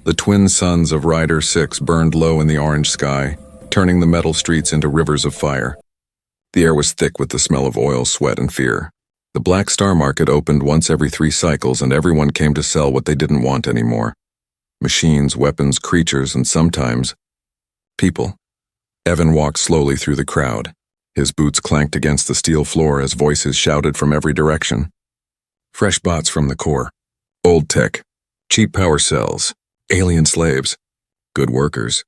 The twin suns of Rider 6 burned low in the orange sky, turning the metal streets into rivers of fire. The air was thick with the smell of oil, sweat, and fear. The Black Star Market opened once every 3 cycles, and everyone came to sell what they didn't want anymore. Machines, weapons, creatures, and sometimes people. Evan walked slowly through the crowd. His boots clanked against the steel floor as voices shouted from every direction. Fresh bots from the core. Old tech. Cheap power cells. Alien slaves. Good workers.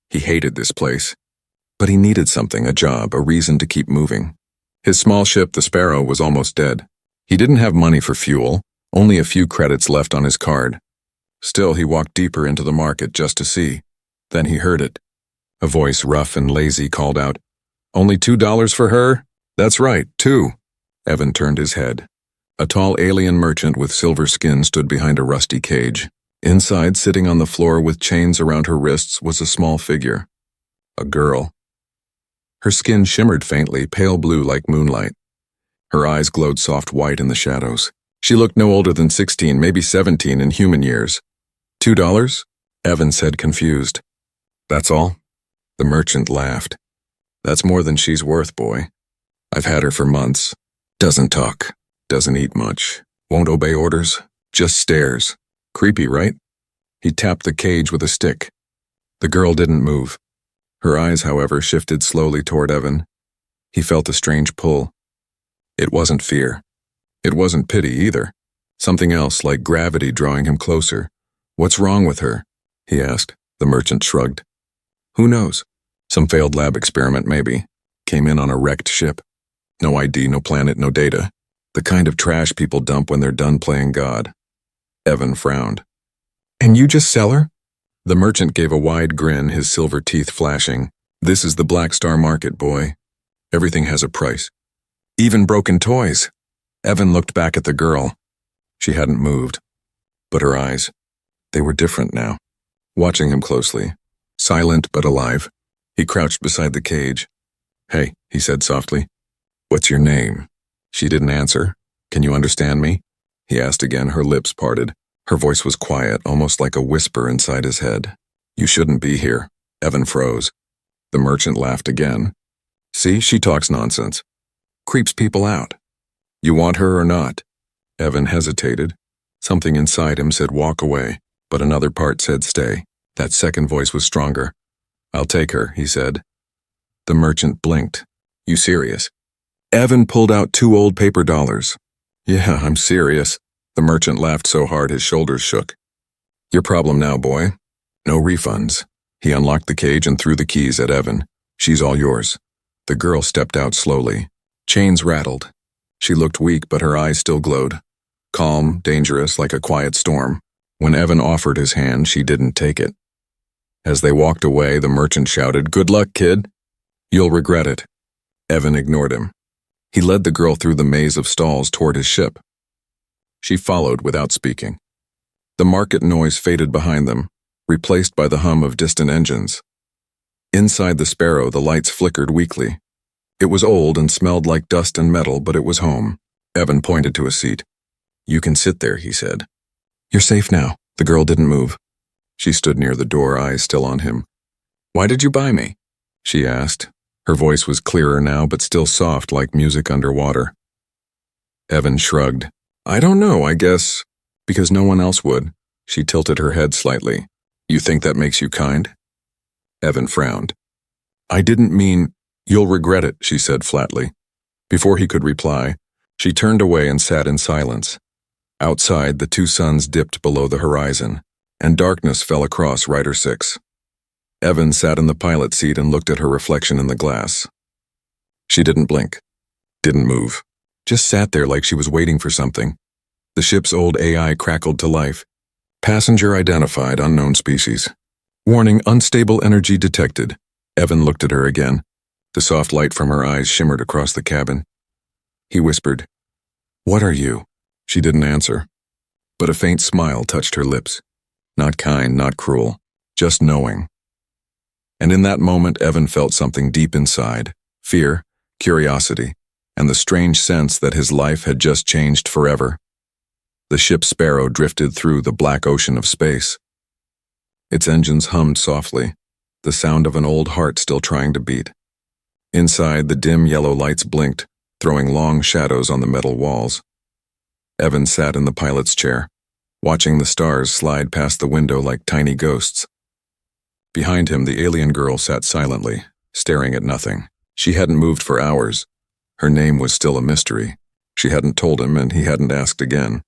He hated this place. But he needed something, a job, a reason to keep moving. His small ship, the Sparrow, was almost dead. He didn't have money for fuel, only a few credits left on his card. Still, he walked deeper into the market just to see. Then he heard it. A voice, rough and lazy, called out, "Only $2 for her?" "That's right, 2. Evan turned his head. A tall alien merchant with silver skin stood behind a rusty cage. Inside, sitting on the floor with chains around her wrists, was a small figure. A girl. Her skin shimmered faintly, pale blue like moonlight. Her eyes glowed soft white in the shadows. She looked no older than 16, maybe 17 in human years. $2? Evan said, confused. "That's all?" The merchant laughed. "That's more than she's worth, boy. I've had her for months. Doesn't talk. Doesn't eat much. Won't obey orders. Just stares. Creepy, right?" He tapped the cage with a stick. The girl didn't move. Her eyes, however, shifted slowly toward Evan. He felt a strange pull. It wasn't fear. It wasn't pity either. Something else, like gravity, drawing him closer. "What's wrong with her?" he asked. The merchant shrugged. "Who knows? Some failed lab experiment, maybe. Came in on a wrecked ship. No ID, no planet, no data. The kind of trash people dump when they're done playing God." Evan frowned. "And you just sell her?" The merchant gave a wide grin, his silver teeth flashing. "This is the Black Star Market, boy. Everything has a price. Even broken toys." Evan looked back at the girl. She hadn't moved. But her eyes, they were different now. Watching him closely, silent but alive, he crouched beside the cage. "Hey," he said softly. "What's your name?" She didn't answer. "Can you understand me?" he asked again, her lips parted. Her voice was quiet, almost like a whisper inside his head. "You shouldn't be here." Evan froze. The merchant laughed again. "See, she talks nonsense. Creeps people out. You want her or not?" Evan hesitated. Something inside him said walk away, but another part said stay. That second voice was stronger. "I'll take her," he said. The merchant blinked. "You serious?" Evan pulled out 2 old paper dollars. "Yeah, I'm serious." The merchant laughed so hard his shoulders shook. "Your problem now, boy. No refunds." He unlocked the cage and threw the keys at Evan. "She's all yours." The girl stepped out slowly. Chains rattled. She looked weak, but her eyes still glowed. Calm, dangerous, like a quiet storm. When Evan offered his hand, she didn't take it. As they walked away, the merchant shouted, "Good luck, kid. You'll regret it." Evan ignored him. He led the girl through the maze of stalls toward his ship. She followed without speaking. The market noise faded behind them, replaced by the hum of distant engines. Inside the Sparrow, the lights flickered weakly. It was old and smelled like dust and metal, but it was home. Evan pointed to a seat. "You can sit there," he said. "You're safe now." The girl didn't move. She stood near the door, eyes still on him. "Why did you buy me?" she asked. Her voice was clearer now, but still soft like music underwater. Evan shrugged. "I don't know, I guess. Because no one else would." She tilted her head slightly. "You think that makes you kind?" Evan frowned. "I didn't mean—" "You'll regret it," she said flatly. Before he could reply, she turned away and sat in silence. Outside, the 2 suns dipped below the horizon, and darkness fell across Rider 6. Evan sat in the pilot seat and looked at her reflection in the glass. She didn't blink, didn't move, just sat there like she was waiting for something. The ship's old AI crackled to life. "Passenger identified, unknown species. Warning, unstable energy detected." Evan looked at her again. The soft light from her eyes shimmered across the cabin. He whispered, "What are you?" She didn't answer, but a faint smile touched her lips. Not kind, not cruel, just knowing. And in that moment, Evan felt something deep inside, fear, curiosity, and the strange sense that his life had just changed forever. The ship Sparrow drifted through the black ocean of space. Its engines hummed softly, the sound of an old heart still trying to beat. Inside, the dim yellow lights blinked, throwing long shadows on the metal walls. Evan sat in the pilot's chair, watching the stars slide past the window like tiny ghosts. Behind him, the alien girl sat silently, staring at nothing. She hadn't moved for hours. Her name was still a mystery. She hadn't told him, and he hadn't asked again.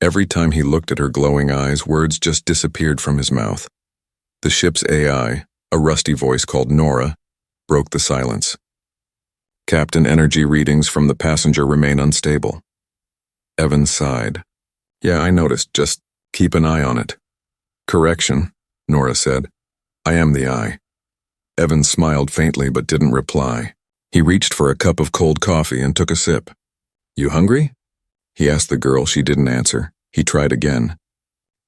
Every time he looked at her glowing eyes, words just disappeared from his mouth. The ship's AI, a rusty voice called Nora, broke the silence. Captain, energy readings from the passenger remain unstable. Evan sighed. Yeah, I noticed. Just keep an eye on it. Correction, Nora said. I am the eye. Evan smiled faintly but didn't reply. He reached for a cup of cold coffee and took a sip. You hungry? He asked the girl. She didn't answer. He tried again.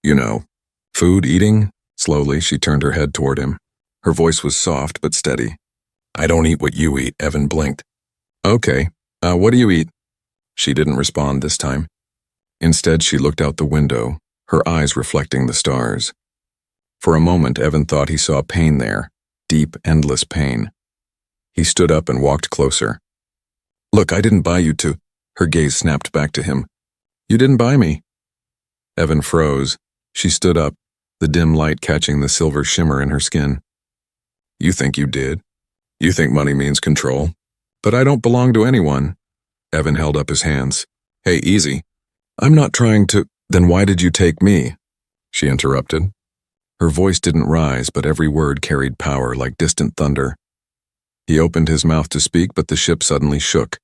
You know, food, eating? Slowly, she turned her head toward him. Her voice was soft but steady. I don't eat what you eat, Evan blinked. Okay, what do you eat? She didn't respond this time. Instead, she looked out the window, her eyes reflecting the stars. For a moment, Evan thought he saw pain there, deep, endless pain. He stood up and walked closer. Look, I didn't buy you to... Her gaze snapped back to him. You didn't buy me. Evan froze. She stood up, the dim light catching the silver shimmer in her skin. You think you did? You think money means control? But I don't belong to anyone. Evan held up his hands. Hey, easy. I'm not trying to... Then why did you take me? She interrupted. Her voice didn't rise, but every word carried power like distant thunder. He opened his mouth to speak, but the ship suddenly shook.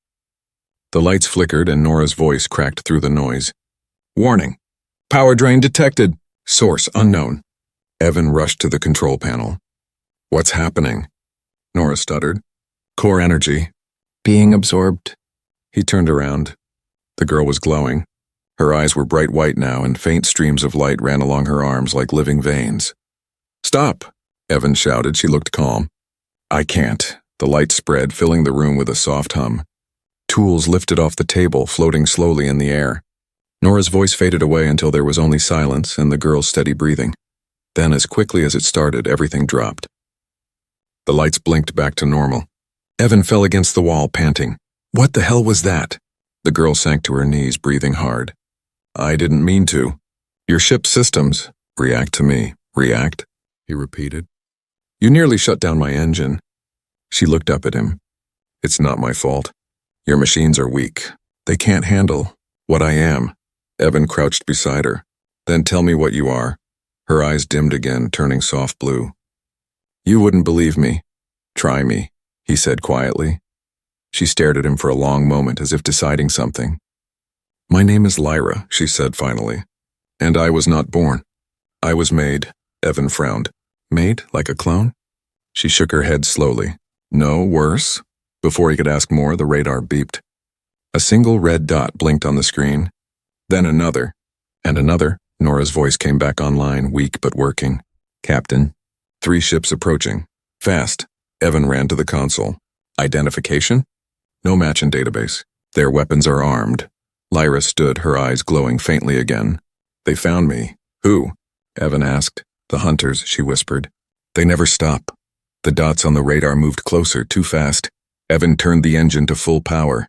The lights flickered and Nora's voice cracked through the noise. Warning. Power drain detected. Source unknown. Evan rushed to the control panel. What's happening? Nora stuttered. Core energy. Being absorbed. He turned around. The girl was glowing. Her eyes were bright white now, and faint streams of light ran along her arms like living veins. Stop! Evan shouted. She looked calm. I can't. The light spread, filling the room with a soft hum. Tools lifted off the table, floating slowly in the air. Nora's voice faded away until there was only silence and the girl's steady breathing. Then, as quickly as it started, everything dropped. The lights blinked back to normal. Evan fell against the wall, panting. What the hell was that? The girl sank to her knees, breathing hard. I didn't mean to. Your ship's systems react to me. React? He repeated. You nearly shut down my engine. She looked up at him. It's not my fault. Your machines are weak. They can't handle what I am. Evan crouched beside her. Then tell me what you are. Her eyes dimmed again, turning soft blue. You wouldn't believe me. Try me, he said quietly. She stared at him for a long moment as if deciding something. My name is Lyra, she said finally. And I was not born. I was made. Evan frowned. Made like a clone? She shook her head slowly. No, worse. Before he could ask more, the radar beeped. A single red dot blinked on the screen. Then another. And another. Nora's voice came back online, weak but working. Captain. 3 ships approaching. Fast. Evan ran to the console. Identification? No match in database. Their weapons are armed. Lyra stood, her eyes glowing faintly again. They found me. Who? Evan asked. The hunters, she whispered. They never stop. The dots on the radar moved closer, too fast. Evan turned the engine to full power.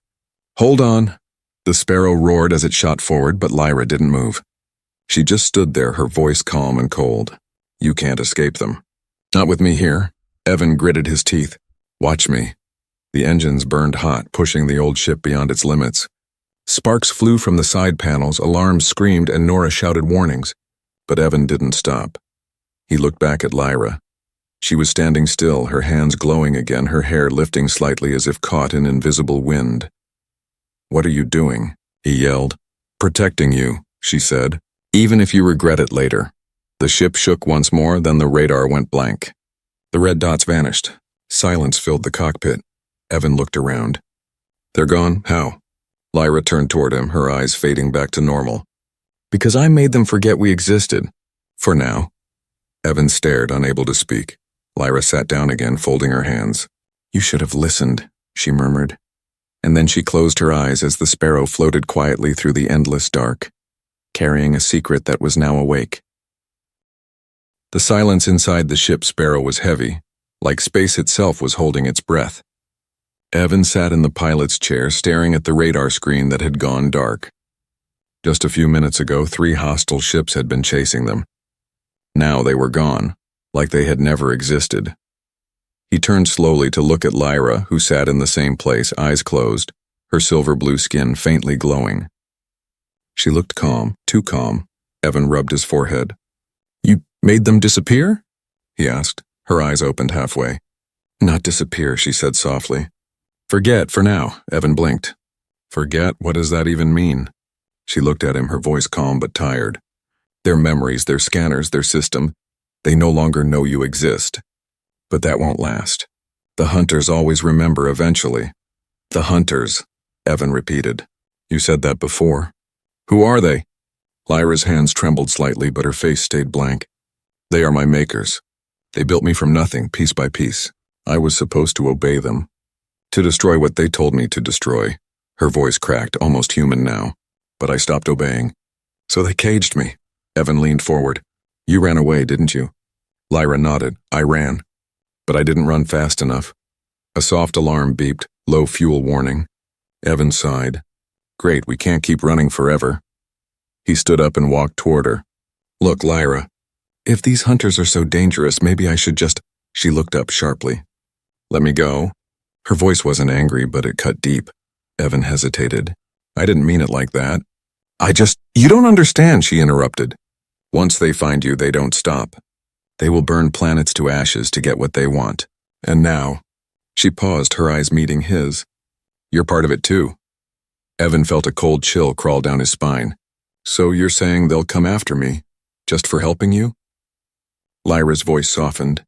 Hold on. The Sparrow roared as it shot forward, but Lyra didn't move. She just stood there, her voice calm and cold. You can't escape them. Not with me here. Evan gritted his teeth. Watch me. The engines burned hot, pushing the old ship beyond its limits. Sparks flew from the side panels, alarms screamed, and Nora shouted warnings. But Evan didn't stop. He looked back at Lyra. She was standing still, her hands glowing again, her hair lifting slightly as if caught in invisible wind. What are you doing? He yelled. Protecting you, she said. Even if you regret it later. The ship shook once more, then the radar went blank. The red dots vanished. Silence filled the cockpit. Evan looked around. They're gone? How? Lyra turned toward him, her eyes fading back to normal. Because I made them forget we existed. For now. Evan stared, unable to speak. Lyra sat down again, folding her hands. You should have listened, she murmured. And then she closed her eyes as the Sparrow floated quietly through the endless dark, carrying a secret that was now awake. The silence inside the ship's barrow was heavy, like space itself was holding its breath. Evan sat in the pilot's chair staring at the radar screen that had gone dark. Just a few minutes ago, 3 hostile ships had been chasing them. Now they were gone, like they had never existed. He turned slowly to look at Lyra, who sat in the same place, eyes closed, her silver-blue skin faintly glowing. She looked calm, too calm. Evan rubbed his forehead. "You made them disappear?" he asked, her eyes opened halfway. "Not disappear," she said softly. "Forget, for now," Evan blinked. "Forget? What does that even mean?" She looked at him, her voice calm but tired. "Their memories, their scanners, their system, they no longer know you exist. But that won't last. The hunters always remember eventually." "The hunters," Evan repeated. "You said that before. Who are they?" Lyra's hands trembled slightly, but her face stayed blank. "They are my makers. They built me from nothing, piece by piece. I was supposed to obey them, to destroy what they told me to destroy." Her voice cracked, almost human now. "But I stopped obeying. So they caged me." Evan leaned forward. "You ran away, didn't you?" Lyra nodded. "I ran. But I didn't run fast enough." A soft alarm beeped, low fuel warning. Evan sighed. "Great, we can't keep running forever." He stood up and walked toward her. "Look, Lyra, if these hunters are so dangerous, maybe I should just—" She looked up sharply. "Let me go?" Her voice wasn't angry, but it cut deep. Evan hesitated. "I didn't mean it like that. You don't understand," she interrupted. "Once they find you, they don't stop. They will burn planets to ashes to get what they want. And now—" She paused, her eyes meeting his. "You're part of it too." Evan felt a cold chill crawl down his spine. "So you're saying they'll come after me, just for helping you?" Lyra's voice softened.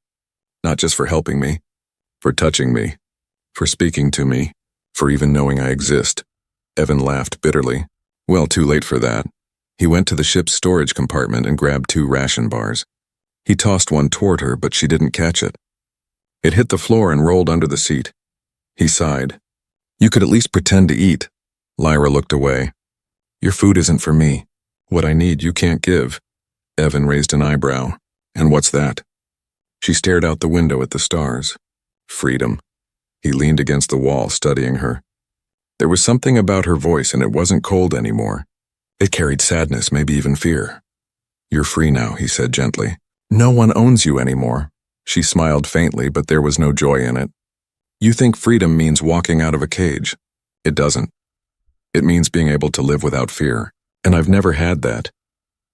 "Not just for helping me, for touching me, for speaking to me, for even knowing I exist." Evan laughed bitterly. Well, too late for that. He went to the ship's storage compartment and grabbed 2 ration bars. He tossed one toward her, but she didn't catch it. It hit the floor and rolled under the seat. He sighed. "You could at least pretend to eat." Lyra looked away. "Your food isn't for me. What I need you can't give." Evan raised an eyebrow. "And what's that?" She stared out the window at the stars. "Freedom." He leaned against the wall, studying her. There was something about her voice, and it wasn't cold anymore. It carried sadness, maybe even fear. "You're free now," he said gently. "No one owns you anymore." She smiled faintly, but there was no joy in it. "You think freedom means walking out of a cage. It doesn't. It means being able to live without fear. And I've never had that."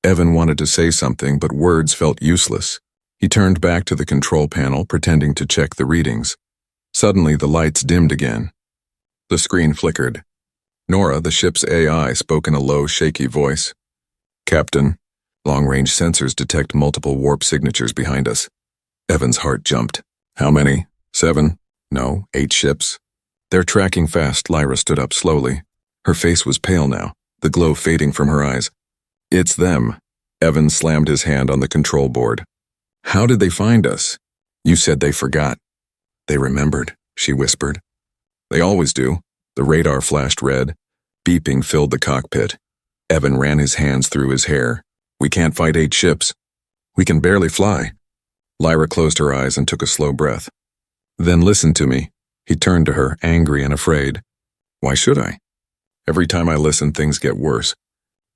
Evan wanted to say something, but words felt useless. He turned back to the control panel, pretending to check the readings. Suddenly, the lights dimmed again. The screen flickered. Nora, the ship's AI, spoke in a low, shaky voice. "Captain, long-range sensors detect multiple warp signatures behind us." Evan's heart jumped. "How many? 7? No, 8 ships." "They're tracking fast." Lyra stood up slowly. Her face was pale now, the glow fading from her eyes. "It's them." Evan slammed his hand on the control board. "How did they find us?" "You said they forgot." "They remembered," she whispered. "They always do." The radar flashed red. Beeping filled the cockpit. Evan ran his hands through his hair. "We can't fight 8 ships. We can barely fly." Lyra closed her eyes and took a slow breath. "Then listen to me." He turned to her, angry and afraid. "Why should I? Every time I listen, things get worse."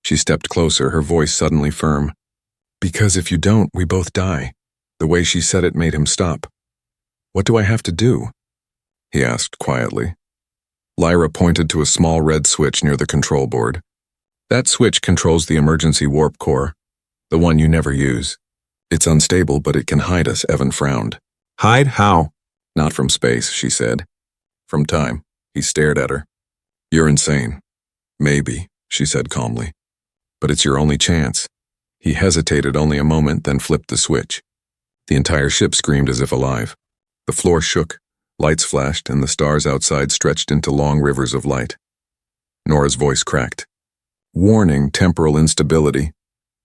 She stepped closer, her voice suddenly firm. "Because if you don't, we both die." The way she said it made him stop. "What do I have to do?" he asked quietly. Lyra pointed to a small red switch near the control board. "That switch controls the emergency warp core, the one you never use. It's unstable, but it can hide us." Evan frowned. "Hide? How?" "Not from space," she said. "From time." He stared at her. "You're insane." "Maybe," she said calmly. "But it's your only chance." He hesitated only a moment, then flipped the switch. The entire ship screamed as if alive. The floor shook, lights flashed, and the stars outside stretched into long rivers of light. Nora's voice cracked. "Warning, temporal instability."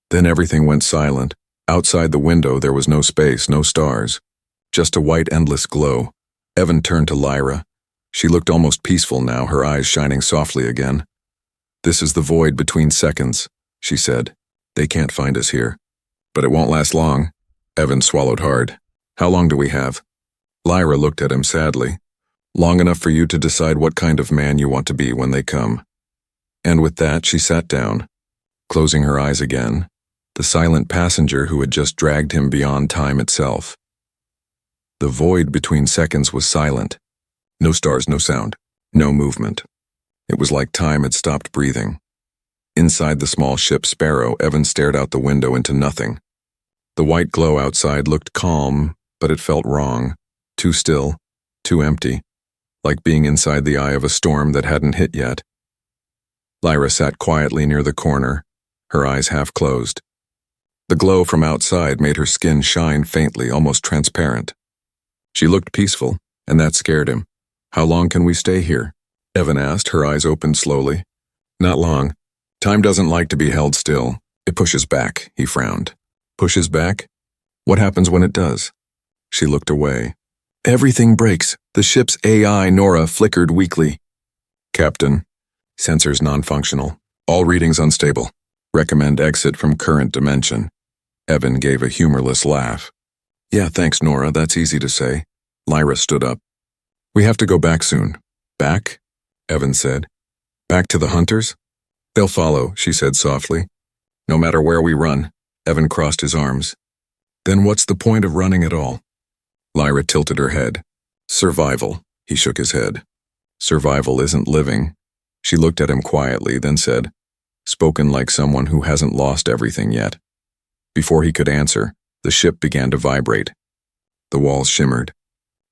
Then everything went silent. Outside the window there was no space, no stars. Just a white, endless glow. Evan turned to Lyra. She looked almost peaceful now, her eyes shining softly again. "This is the void between seconds," she said. "They can't find us here. But it won't last long." Evan swallowed hard. How long do we have? Lyra looked at him sadly. Long enough for you to decide what kind of man you want to be when they come. And with that, she sat down, closing her eyes again, the silent passenger who had just dragged him beyond time itself. The void between seconds was silent. No stars, no sound, no movement. It was like time had stopped breathing. Inside the small ship Sparrow, Evan stared out the window into nothing. The white glow outside looked calm, but it felt wrong. Too still, too empty, like being inside the eye of a storm that hadn't hit yet. Lyra sat quietly near the corner, her eyes half closed. The glow from outside made her skin shine faintly, almost transparent. She looked peaceful, and that scared him. How long can we stay here? Evan asked, her eyes opened slowly. Not long. Time doesn't like to be held still. It pushes back, he frowned. Pushes back? What happens when it does? She looked away. Everything breaks. The ship's AI, Nora, flickered weakly. Captain. Sensors non-functional. All readings unstable. Recommend exit from current dimension. Evan gave a humorless laugh. Yeah, thanks, Nora. That's easy to say. Lyra stood up. We have to go back soon. Back? Evan said. Back to the hunters? They'll follow, she said softly. No matter where we run. Evan crossed his arms. Then what's the point of running at all? Lyra tilted her head. Survival, he shook his head. Survival isn't living. She looked at him quietly, then said, spoken like someone who hasn't lost everything yet. Before he could answer, the ship began to vibrate. The walls shimmered.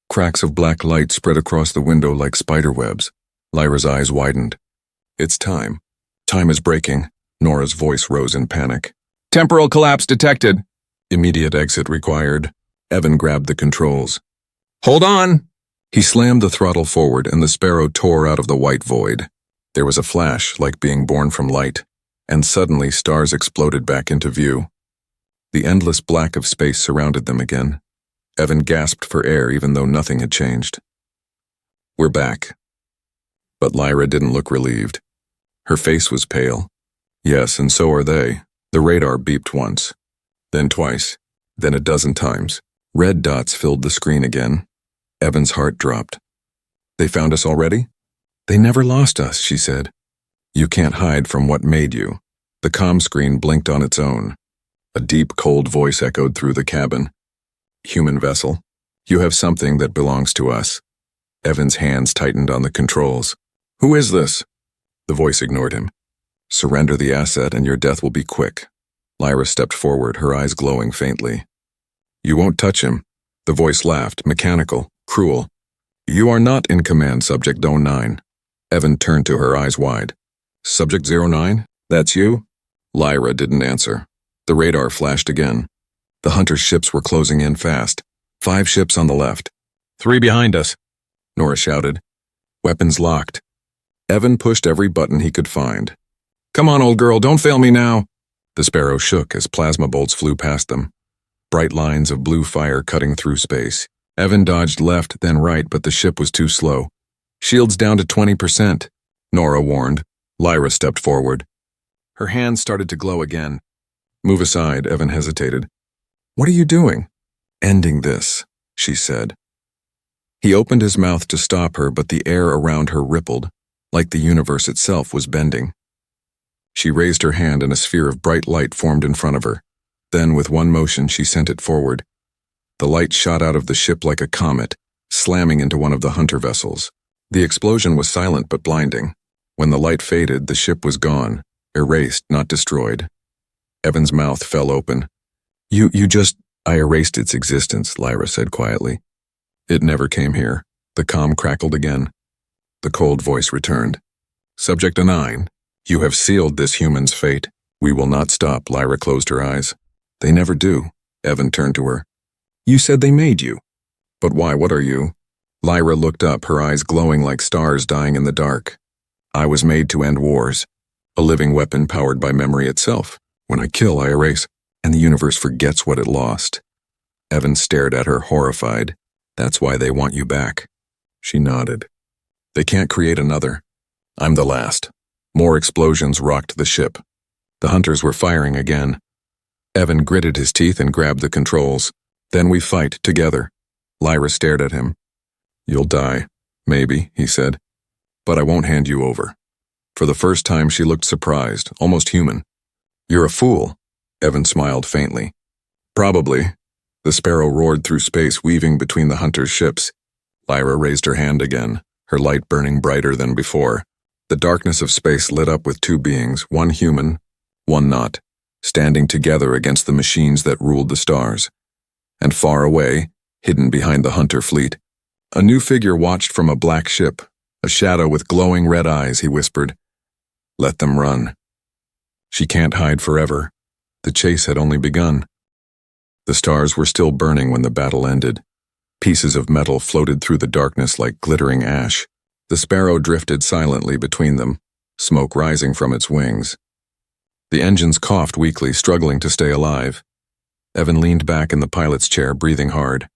Cracks of black light spread across the window like spiderwebs. Lyra's eyes widened. It's time. Time is breaking. Nora's voice rose in panic. Temporal collapse detected. Immediate exit required. Evan grabbed the controls. Hold on! He slammed the throttle forward and the Sparrow tore out of the white void. There was a flash like being born from light, and suddenly stars exploded back into view. The endless black of space surrounded them again. Evan gasped for air even though nothing had changed. We're back. But Lyra didn't look relieved. Her face was pale. Yes, and so are they. The radar beeped once, then twice, then a dozen times. Red dots filled the screen again. Evan's heart dropped. They found us already? They never lost us, she said. You can't hide from what made you. The comm screen blinked on its own. A deep, cold voice echoed through the cabin. Human vessel, you have something that belongs to us. Evan's hands tightened on the controls. Who is this? The voice ignored him. Surrender the asset and your death will be quick. Lyra stepped forward, her eyes glowing faintly. You won't touch him. The voice laughed, mechanical, cruel. You are not in command, Subject 09. Evan turned to her, eyes wide. Subject 09? That's you? Lyra didn't answer. The radar flashed again. The hunter ships were closing in fast. 5 ships on the left. 3 behind us, Nora shouted. Weapons locked. Evan pushed every button he could find. Come on, old girl, don't fail me now. The Sparrow shook as plasma bolts flew past them. Bright lines of blue fire cutting through space. Evan dodged left, then right, but the ship was too slow. Shields down to 20%, Nora warned. Lyra stepped forward. Her hands started to glow again. Move aside, Evan hesitated. What are you doing? Ending this, she said. He opened his mouth to stop her, but the air around her rippled, like the universe itself was bending. She raised her hand and a sphere of bright light formed in front of her. Then, with one motion, she sent it forward. The light shot out of the ship like a comet, slamming into one of the hunter vessels. The explosion was silent but blinding. When the light faded, the ship was gone, erased, not destroyed. Evan's mouth fell open. I erased its existence, Lyra said quietly. It never came here. The comm crackled again. The cold voice returned. Subject 9, you have sealed this human's fate. We will not stop, Lyra closed her eyes. They never do. Evan turned to her. You said they made you. But why, what are you? Lyra looked up, her eyes glowing like stars dying in the dark. I was made to end wars. A living weapon powered by memory itself. When I kill, I erase, and the universe forgets what it lost. Evan stared at her, horrified. That's why they want you back. She nodded. They can't create another. I'm the last. More explosions rocked the ship. The hunters were firing again. Evan gritted his teeth and grabbed the controls. Then we fight together. Lyra stared at him. You'll die, maybe, he said. But I won't hand you over. For the first time she looked surprised, almost human. You're a fool, Evan smiled faintly. Probably. The Sparrow roared through space, weaving between the hunters' ships. Lyra raised her hand again, her light burning brighter than before. The darkness of space lit up with two beings, one human, one not, standing together against the machines that ruled the stars. And far away, hidden behind the hunter fleet, a new figure watched from a black ship, a shadow with glowing red eyes, he whispered. Let them run. She can't hide forever. The chase had only begun. The stars were still burning when the battle ended. Pieces of metal floated through the darkness like glittering ash. The Sparrow drifted silently between them, smoke rising from its wings. The engines coughed weakly, struggling to stay alive. Evan leaned back in the pilot's chair, breathing hard.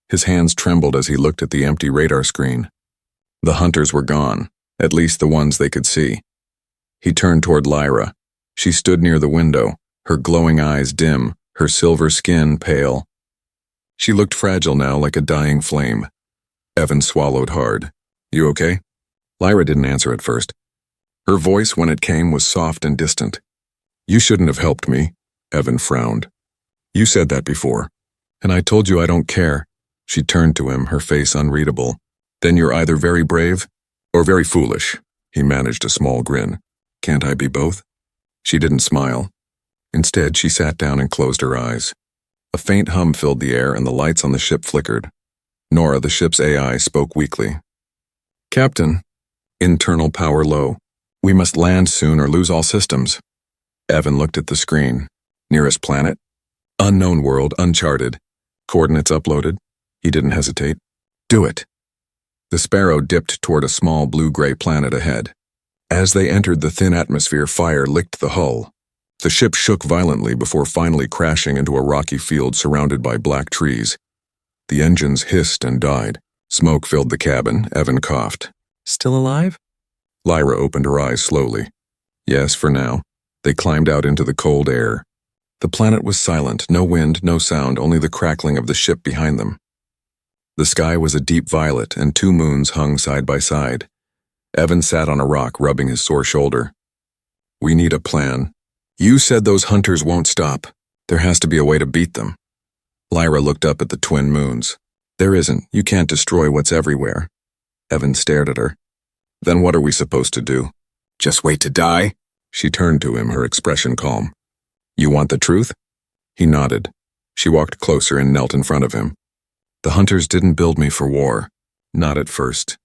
His hands trembled as he looked at the empty radar screen. The hunters were gone, at least the ones they could see. He turned toward Lyra. She stood near the window, her glowing eyes dim, her silver skin pale. She looked fragile now, like a dying flame. Evan swallowed hard. You okay? Lyra didn't answer at first. Her voice, when it came, was soft and distant. You shouldn't have helped me, Evan frowned. You said that before, and I told you I don't care. She turned to him, her face unreadable. Then you're either very brave or very foolish. He managed a small grin. Can't I be both? She didn't smile. Instead, she sat down and closed her eyes. A faint hum filled the air and the lights on the ship flickered. Nora, the ship's AI, spoke weakly. Captain, internal power low. We must land soon or lose all systems. Evan looked at the screen. Nearest planet? Unknown world, uncharted. Coordinates uploaded. He didn't hesitate. Do it. The Sparrow dipped toward a small blue-gray planet ahead. As they entered the thin atmosphere, fire licked the hull. The ship shook violently before finally crashing into a rocky field surrounded by black trees. The engines hissed and died. Smoke filled the cabin. Evan coughed. Still alive? Lyra opened her eyes slowly. Yes, for now. They climbed out into the cold air. The planet was silent, no wind, no sound, only the crackling of the ship behind them. The sky was a deep violet, and two moons hung side by side. Evan sat on a rock, rubbing his sore shoulder. We need a plan. You said those hunters won't stop. There has to be a way to beat them. Lyra looked up at the twin moons. There isn't. You can't destroy what's everywhere. Evan stared at her. Then what are we supposed to do? Just wait to die? She turned to him, her expression calm. You want the truth? He nodded. She walked closer and knelt in front of him. The hunters didn't build me for war. Not at first.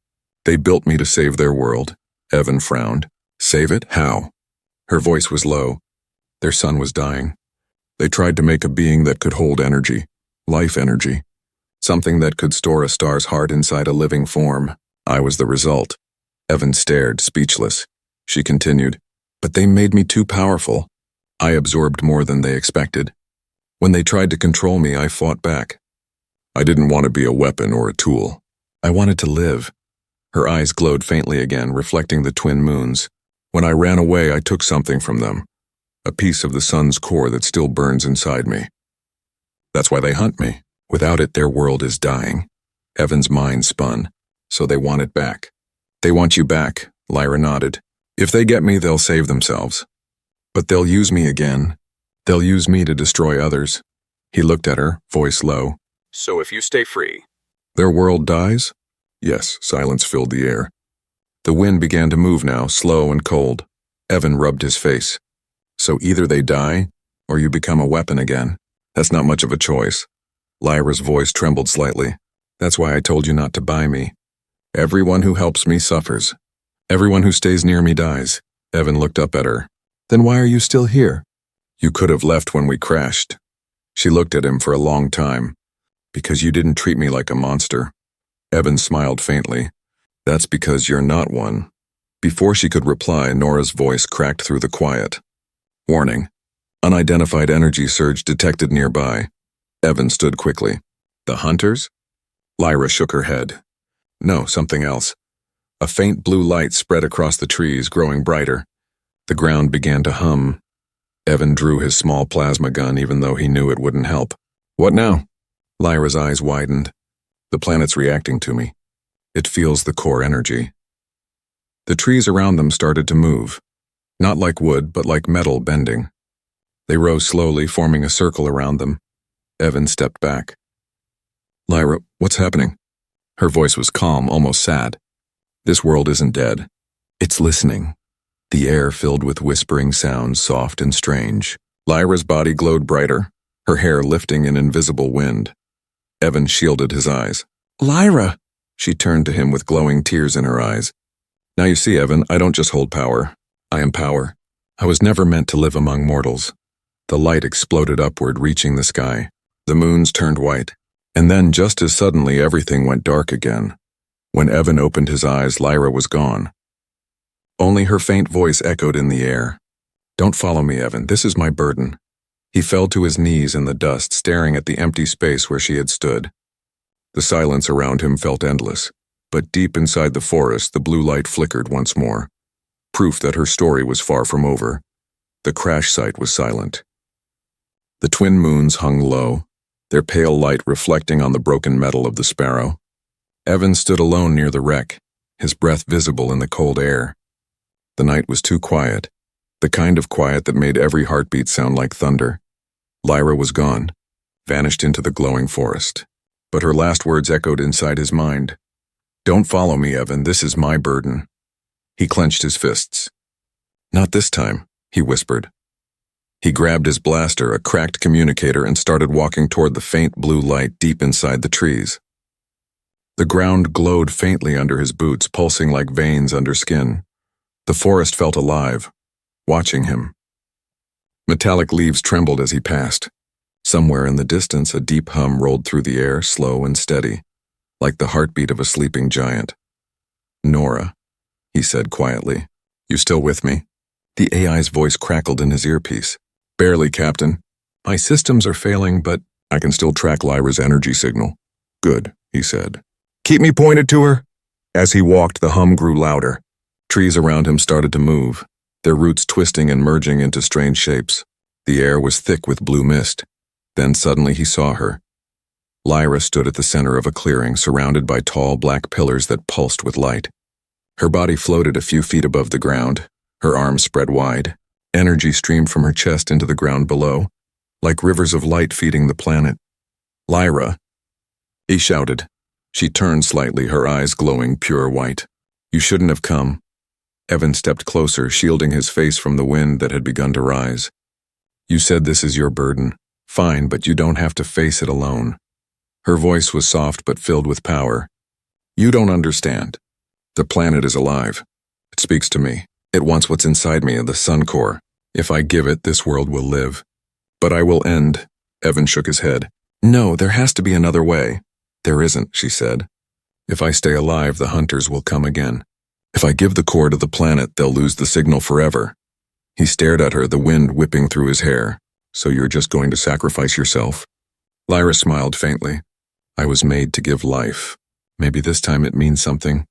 They built me to save their world. Evan frowned. Save it? How? Her voice was low. Their son was dying. They tried to make a being that could hold energy. Life energy. Something that could store a star's heart inside a living form. I was the result. Evan stared, speechless. She continued. But they made me too powerful. I absorbed more than they expected. When they tried to control me, I fought back. I didn't want to be a weapon or a tool. I wanted to live. Her eyes glowed faintly again, reflecting the twin moons. When I ran away, I took something from them. A piece of the sun's core that still burns inside me. That's why they hunt me. Without it, their world is dying. Evan's mind spun. So they want it back. They want you back, Lyra nodded. If they get me, they'll save themselves. But they'll use me again. They'll use me to destroy others. He looked at her, voice low. So if you stay free, their world dies? Yes, silence filled the air. The wind began to move now, slow and cold. Evan rubbed his face. So either they die, or you become a weapon again. That's not much of a choice. Lyra's voice trembled slightly. That's why I told you not to buy me. Everyone who helps me suffers. Everyone who stays near me dies. Evan looked up at her. Then why are you still here? You could have left when we crashed. She looked at him for a long time. Because you didn't treat me like a monster. Evan smiled faintly. That's because you're not one. Before she could reply, Nora's voice cracked through the quiet. Warning. Unidentified energy surge detected nearby. Evan stood quickly. The hunters? Lyra shook her head. No, something else. A faint blue light spread across the trees, growing brighter. The ground began to hum. Evan drew his small plasma gun even though he knew it wouldn't help. What now? Lyra's eyes widened. The planet's reacting to me. It feels the core energy. The trees around them started to move. Not like wood, but like metal bending. They rose slowly, forming a circle around them. Evan stepped back. Lyra, what's happening? Her voice was calm, almost sad. This world isn't dead. It's listening. The air filled with whispering sounds, soft and strange. Lyra's body glowed brighter, her hair lifting in invisible wind. Evan shielded his eyes. Lyra! She turned to him with glowing tears in her eyes. Now you see, Evan, I don't just hold power. I am power. I was never meant to live among mortals. The light exploded upward, reaching the sky. The moons turned white. And then, just as suddenly, everything went dark again. When Evan opened his eyes, Lyra was gone. Only her faint voice echoed in the air. Don't follow me, Evan. This is my burden. He fell to his knees in the dust, staring at the empty space where she had stood. The silence around him felt endless, but deep inside the forest, the blue light flickered once more. Proof that her story was far from over. The crash site was silent. The twin moons hung low, their pale light reflecting on the broken metal of the Sparrow. Evan stood alone near the wreck, his breath visible in the cold air. The night was too quiet, the kind of quiet that made every heartbeat sound like thunder. Lyra was gone, vanished into the glowing forest. But her last words echoed inside his mind. Don't follow me, Evan, this is my burden. He clenched his fists. Not this time, he whispered. He grabbed his blaster, a cracked communicator, and started walking toward the faint blue light deep inside the trees. The ground glowed faintly under his boots, pulsing like veins under skin. The forest felt alive, watching him. Metallic leaves trembled as he passed. Somewhere in the distance, a deep hum rolled through the air, slow and steady, like the heartbeat of a sleeping giant. Nora, he said quietly, you still with me? The AI's voice crackled in his earpiece. Barely, Captain. My systems are failing, but I can still track Lyra's energy signal. Good, he said. Keep me pointed to her. As he walked, the hum grew louder. Trees around him started to move, their roots twisting and merging into strange shapes. The air was thick with blue mist. Then suddenly he saw her. Lyra stood at the center of a clearing, surrounded by tall black pillars that pulsed with light. Her body floated a few feet above the ground, her arms spread wide. Energy streamed from her chest into the ground below, like rivers of light feeding the planet. Lyra, he shouted. She turned slightly, her eyes glowing pure white. You shouldn't have come. Evan stepped closer, shielding his face from the wind that had begun to rise. You said this is your burden. Fine, but you don't have to face it alone. Her voice was soft but filled with power. You don't understand. The planet is alive. It speaks to me. It wants what's inside me, the sun core. If I give it, this world will live. But I will end. Evan shook his head. No, there has to be another way. There isn't, she said. If I stay alive, the hunters will come again. If I give the core to the planet, they'll lose the signal forever. He stared at her, the wind whipping through his hair. So you're just going to sacrifice yourself? Lyra smiled faintly. I was made to give life. Maybe this time it means something.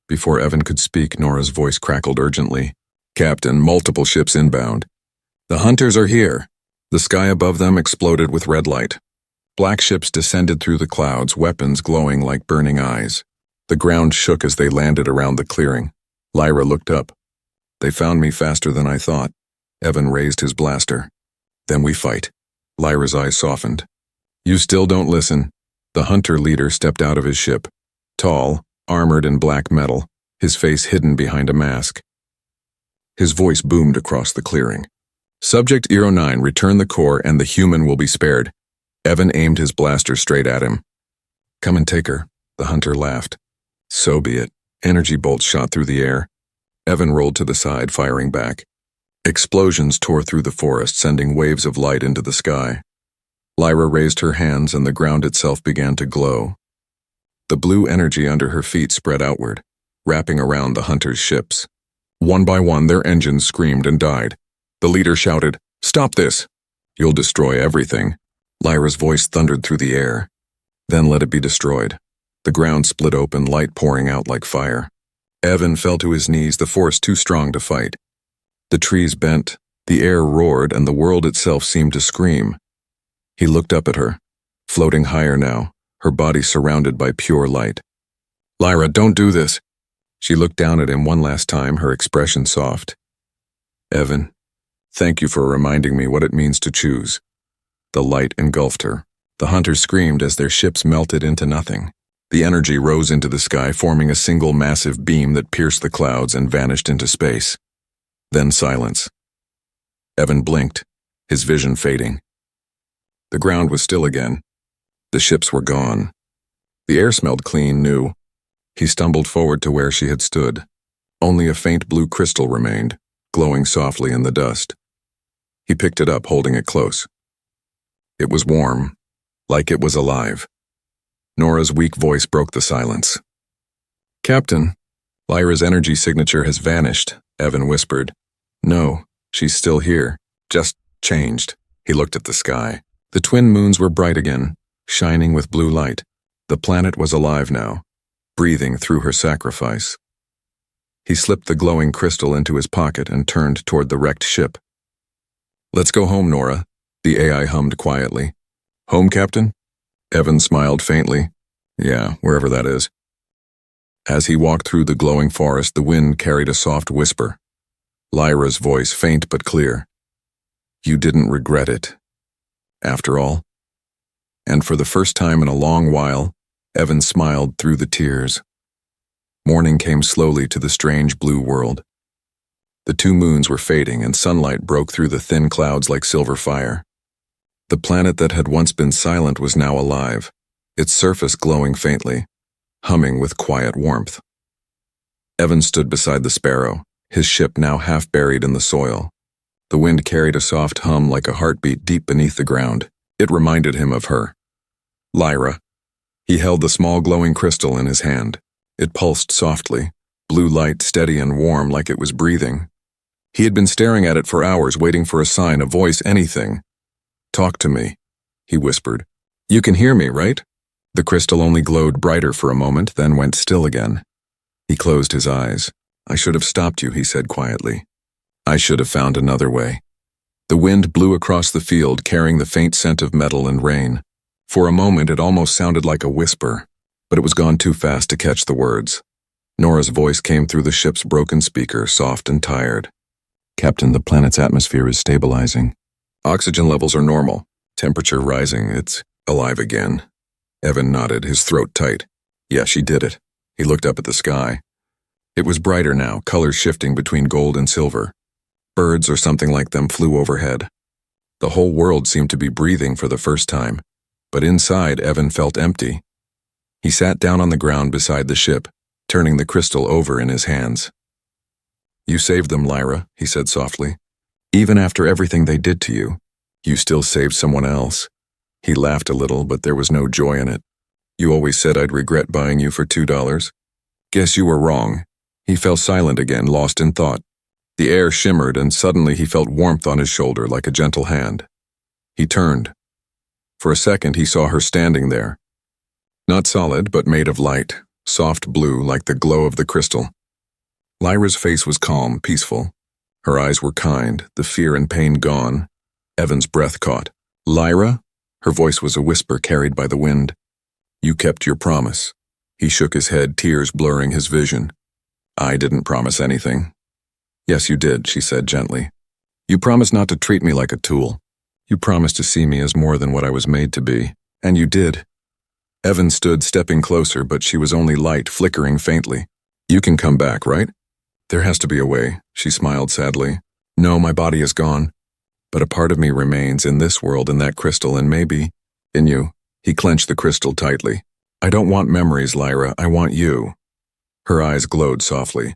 Before Evan could speak, Nora's voice crackled urgently. Captain, multiple ships inbound. The hunters are here. The sky above them exploded with red light. Black ships descended through the clouds, weapons glowing like burning eyes. The ground shook as they landed around the clearing. Lyra looked up. They found me faster than I thought. Evan raised his blaster. Then we fight. Lyra's eyes softened. You still don't listen. The hunter leader stepped out of his ship. Tall, armored in black metal, his face hidden behind a mask. His voice boomed across the clearing. Subject Eero 9, return the core and the human will be spared. Evan aimed his blaster straight at him. Come and take her, the hunter laughed. So be it. Energy bolts shot through the air. Evan rolled to the side, firing back. Explosions tore through the forest, sending waves of light into the sky. Lyra raised her hands and the ground itself began to glow. The blue energy under her feet spread outward, wrapping around the hunters' ships. One by one, their engines screamed and died. The leader shouted, Stop this! You'll destroy everything. Lyra's voice thundered through the air. Then let it be destroyed. The ground split open, light pouring out like fire. Evan fell to his knees, the force too strong to fight. The trees bent, The air roared and the world itself seemed to scream. He looked up at her, floating higher now, her body surrounded by pure light. "Lyra, don't do this." She looked down at him one last time, her expression soft. "Evan, thank you for reminding me what it means to choose." The light engulfed her. The hunters screamed as their ships melted into nothing. The energy rose into the sky, forming a single massive beam that pierced the clouds and vanished into space. Then silence. Evan blinked, his vision fading. The ground was still again. The ships were gone. The air smelled clean, new. He stumbled forward to where she had stood. Only a faint blue crystal remained, glowing softly in the dust. He picked it up, holding it close. It was warm, like it was alive. Nora's weak voice broke the silence. "Captain, Lyra's energy signature has vanished," Evan whispered. "No, she's still here, just changed." He looked at the sky. The twin moons were bright again, shining with blue light. The planet was alive now, breathing through her sacrifice. He slipped the glowing crystal into his pocket and turned toward the wrecked ship. "Let's go home, Nora," the AI hummed quietly. "Home, Captain?" Evan smiled faintly. "Yeah, wherever that is." As he walked through the glowing forest, the wind carried a soft whisper. Lyra's voice, faint but clear. "You didn't regret it, after all?" And for the first time in a long while, Evan smiled through the tears. Morning came slowly to the strange blue world. The two moons were fading and sunlight broke through the thin clouds like silver fire. The planet that had once been silent was now alive, its surface glowing faintly, humming with quiet warmth. Evan stood beside the Sparrow, his ship now half buried in the soil. The wind carried a soft hum like a heartbeat deep beneath the ground. It reminded him of her. Lyra. He held the small glowing crystal in his hand. It pulsed softly, blue light steady and warm like it was breathing. He had been staring at it for hours, waiting for a sign, a voice, anything. "Talk to me," he whispered. "You can hear me, right?" The crystal only glowed brighter for a moment, then went still again. He closed his eyes. "I should have stopped you," he said quietly. "I should have found another way." The wind blew across the field, carrying the faint scent of metal and rain. For a moment it almost sounded like a whisper, but it was gone too fast to catch the words. Nora's voice came through the ship's broken speaker, soft and tired. "Captain, the planet's atmosphere is stabilizing. Oxygen levels are normal. Temperature rising. It's alive again." Evan nodded, his throat tight. "Yeah, she did it." He looked up at the sky. It was brighter now, colors shifting between gold and silver. Birds or something like them flew overhead. The whole world seemed to be breathing for the first time, but inside Evan felt empty. He sat down on the ground beside the ship, turning the crystal over in his hands. "You saved them, Lyra," he said softly. "Even after everything they did to you, you still saved someone else." He laughed a little, but there was no joy in it. "You always said I'd regret buying you for $2. Guess you were wrong." He fell silent again, lost in thought. The air shimmered, and suddenly he felt warmth on his shoulder like a gentle hand. He turned. For a second he saw her standing there. Not solid, but made of light, soft blue like the glow of the crystal. Lyra's face was calm, peaceful. Her eyes were kind, the fear and pain gone. Evan's breath caught. "Lyra?" Her voice was a whisper carried by the wind. "You kept your promise." He shook his head, tears blurring his vision. "I didn't promise anything." "Yes, you did," she said gently. "You promised not to treat me like a tool. You promised to see me as more than what I was made to be. And you did." Evan stood, stepping closer, but she was only light, flickering faintly. "You can come back, right?" "There has to be a way," she smiled sadly. "No, my body is gone. But a part of me remains in this world, in that crystal, and maybe in you." He clenched the crystal tightly. "I don't want memories, Lyra. I want you." Her eyes glowed softly.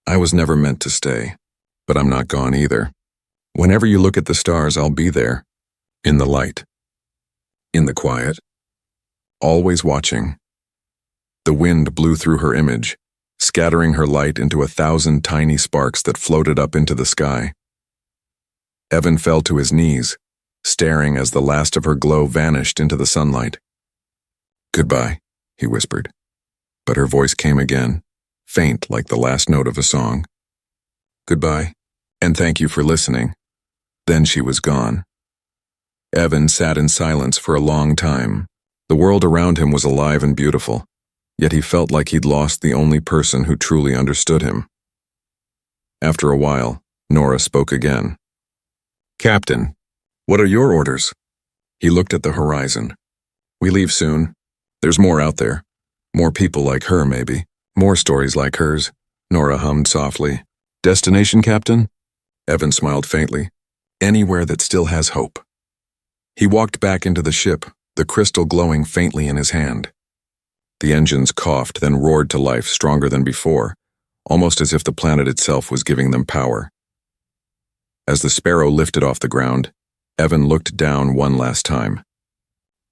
"I was never meant to stay, but I'm not gone either. Whenever you look at the stars, I'll be there. In the light. In the quiet. Always watching." The wind blew through her image, scattering her light into 1,000 tiny sparks that floated up into the sky. Evan fell to his knees, staring as the last of her glow vanished into the sunlight. "Goodbye," he whispered. But her voice came again, faint like the last note of a song. "Goodbye, and thank you for listening." Then she was gone. Evan sat in silence for a long time. The world around him was alive and beautiful, yet he felt like he'd lost the only person who truly understood him. After a while, Nora spoke again. "Captain, what are your orders?" He looked at the horizon. "We leave soon. There's more out there. More people like her, maybe. More stories like hers," Nora hummed softly. "Destination, Captain?" Evan smiled faintly. "Anywhere that still has hope." He walked back into the ship, the crystal glowing faintly in his hand. The engines coughed, then roared to life stronger than before, almost as if the planet itself was giving them power. As the Sparrow lifted off the ground, Evan looked down one last time.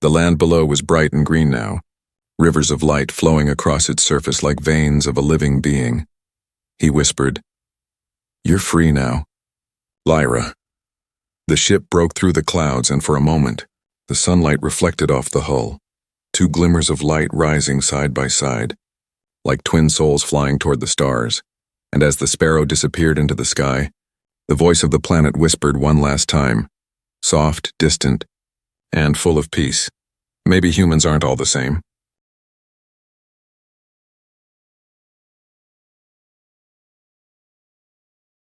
The land below was bright and green now, rivers of light flowing across its surface like veins of a living being. He whispered, "You're free now, Lyra." The ship broke through the clouds, and for a moment, the sunlight reflected off the hull, two glimmers of light rising side by side, like twin souls flying toward the stars. And as the Sparrow disappeared into the sky, the voice of the planet whispered one last time, soft, distant, and full of peace. "Maybe humans aren't all the same.